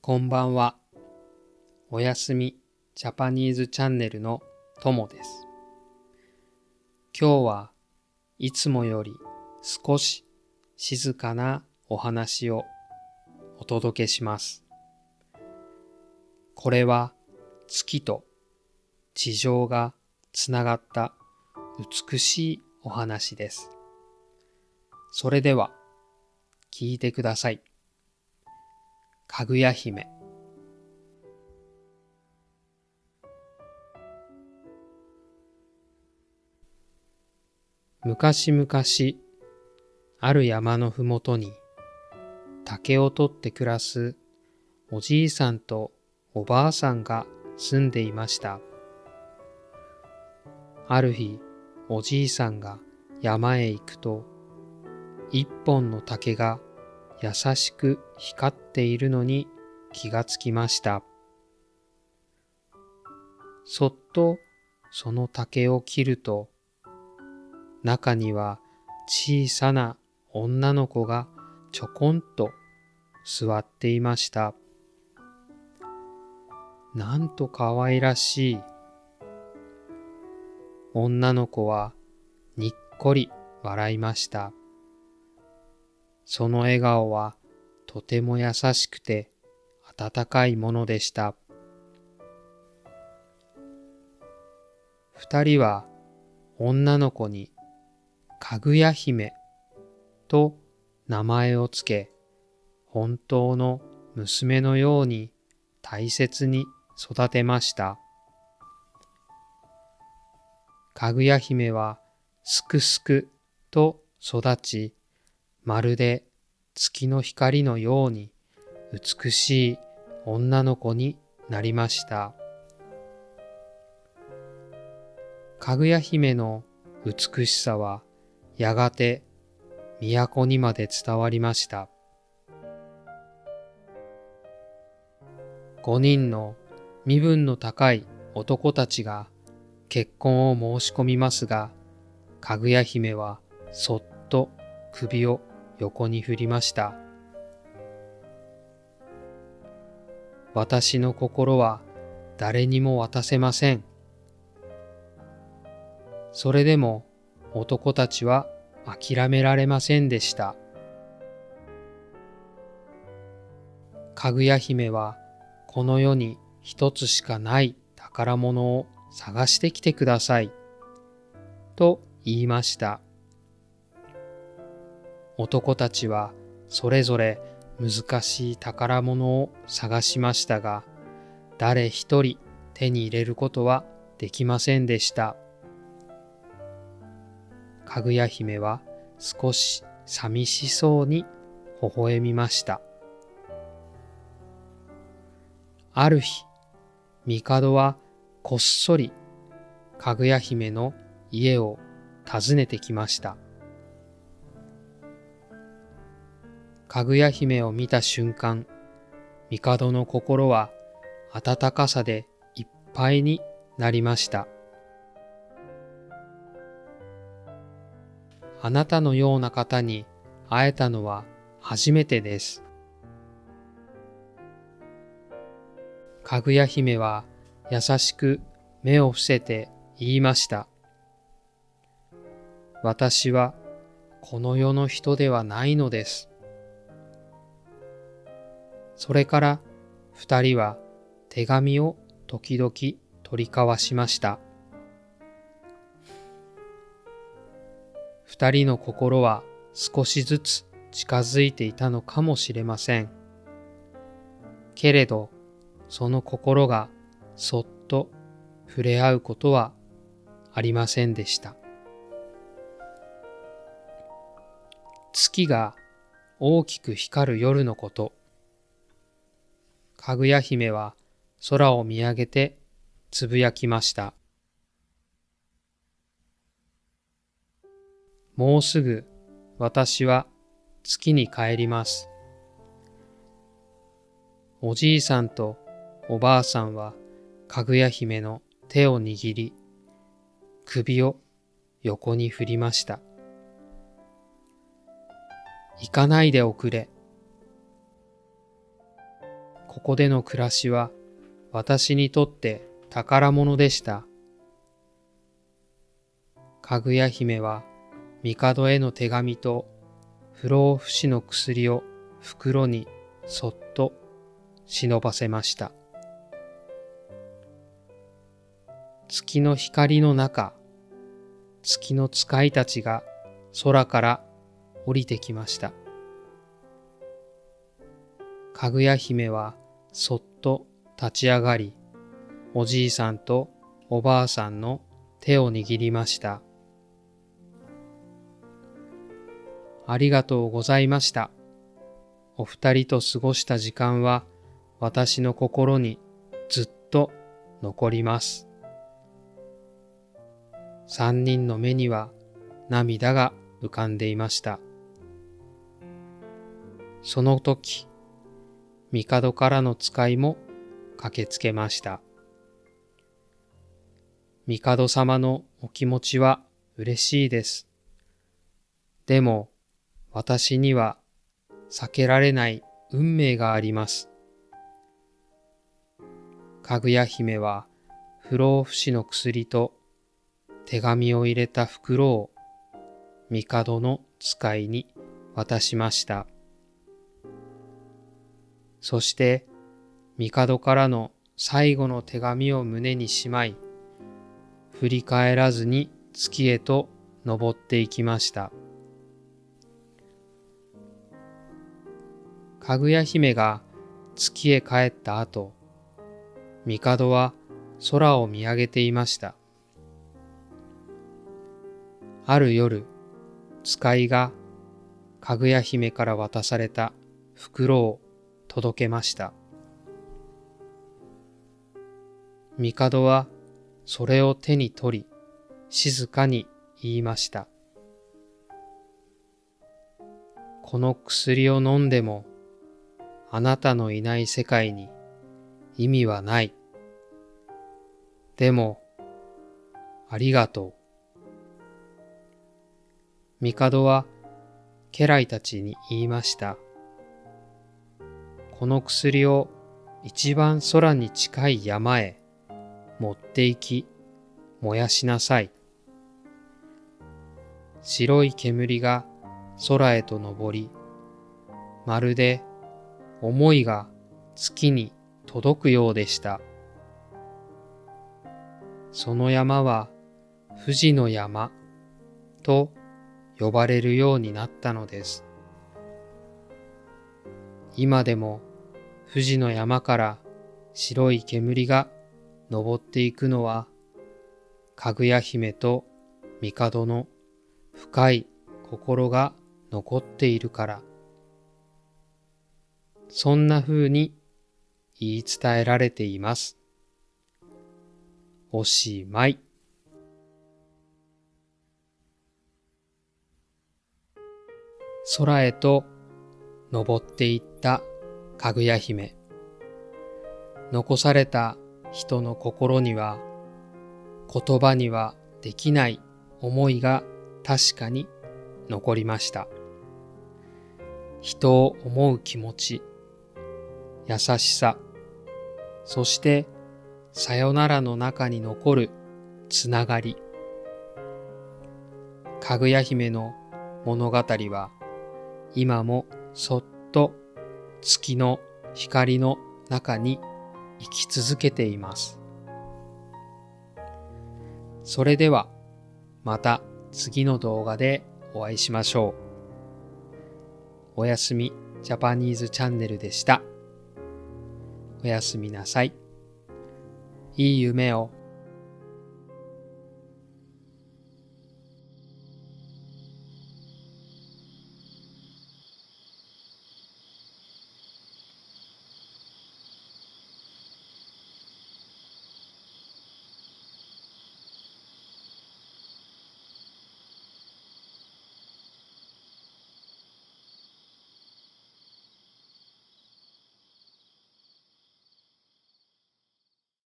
こんばんは。おやすみジャパニーズチャンネルのともです。今日はいつもより少し静かなお話をお届けします。これは月と地上がつながった美しいお話です。それでは聞いてください。かぐや姫。昔々、ある山のふもとに竹を取って暮らすおじいさんとおばあさんが住んでいました。ある日、おじいさんが山へ行くと、一本の竹が優しく光っているのに気がつきました。そっとその竹を切ると、中には小さな女の子がちょこんと座っていました。なんとかわいらしい。女の子はにっこり笑いました。その笑顔はとても優しくて温かいものでした。二人は女の子にかぐや姫と名前をつけ、本当の娘のように大切に育てました。かぐや姫はすくすくと育ち、まるで月の光のように美しい女の子になりました。かぐや姫の美しさはやがて都にまで伝わりました。5人の身分の高い男たちが結婚を申し込みますが、かぐや姫はそっと首を横に振りました。私の心は誰にも渡せません。それでも男たちは諦められませんでした。かぐや姫はこの世に一つしかない宝物を探してきてくださいと言いました。男たちはそれぞれ難しい宝物を探しましたが、誰一人手に入れることはできませんでした。かぐや姫は少し寂しそうに微笑みました。ある日、帝はこっそりかぐや姫の家を訪ねてきました。かぐや姫を見た瞬間、帝の心は温かさでいっぱいになりました。あなたのような方に会えたのは初めてです。かぐや姫は優しく目を伏せて言いました。私はこの世の人ではないのです。それから二人は手紙を時々取り交わしました。二人の心は少しずつ近づいていたのかもしれません。けれど、その心がそっと触れ合うことはありませんでした。月が大きく光る夜のこと。かぐや姫は空を見上げてつぶやきました。もうすぐ私は月に帰ります。おじいさんとおばあさんはかぐや姫の手を握り、首を横に振りました。行かないでおくれ。ここでの暮らしは私にとって宝物でした。かぐや姫は帝への手紙と不老不死の薬を袋にそっと忍ばせました。月の光の中、月の使いたちが空から降りてきました。かぐや姫はそっと立ち上がり、おじいさんとおばあさんの手を握りました。ありがとうございました。お二人と過ごした時間は私の心にずっと残ります。三人の目には涙が浮かんでいました。その時、帝からの使いも駆けつけました。帝様のお気持ちは嬉しいです。でも、私には避けられない運命があります。かぐや姫は不老不死の薬と手紙を入れた袋を帝の使いに渡しました。そして帝からの最後の手紙を胸にしまい、振り返らずに月へと登っていきました。かぐや姫が月へ帰った後、帝は空を見上げていました。ある夜、使いがかぐや姫から渡された袋を届けました。帝はそれを手に取り、静かに言いました。この薬を飲んでも、あなたのいない世界に意味はない。でも、ありがとう。帝は家来たちに言いました。この薬を一番空に近い山へ持って行き、燃やしなさい。白い煙が空へと昇り、まるで思いが月に届くようでした。その山は富士の山と呼ばれるようになったのです。今でも富士の山から白い煙が昇っていくのは、かぐや姫と帝の深い心が残っているから。そんな風に言い伝えられています。おしまい。空へと登っていったかぐや姫。残された人の心には、言葉にはできない思いが確かに残りました。人を思う気持ち、優しさ、そしてさよならの中に残るつながり。かぐや姫の物語は今もそっと月の光の中に生き続けています。それではまた次の動画でお会いしましょう。おやすみジャパニーズチャンネルでした。おやすみなさい。いい夢を。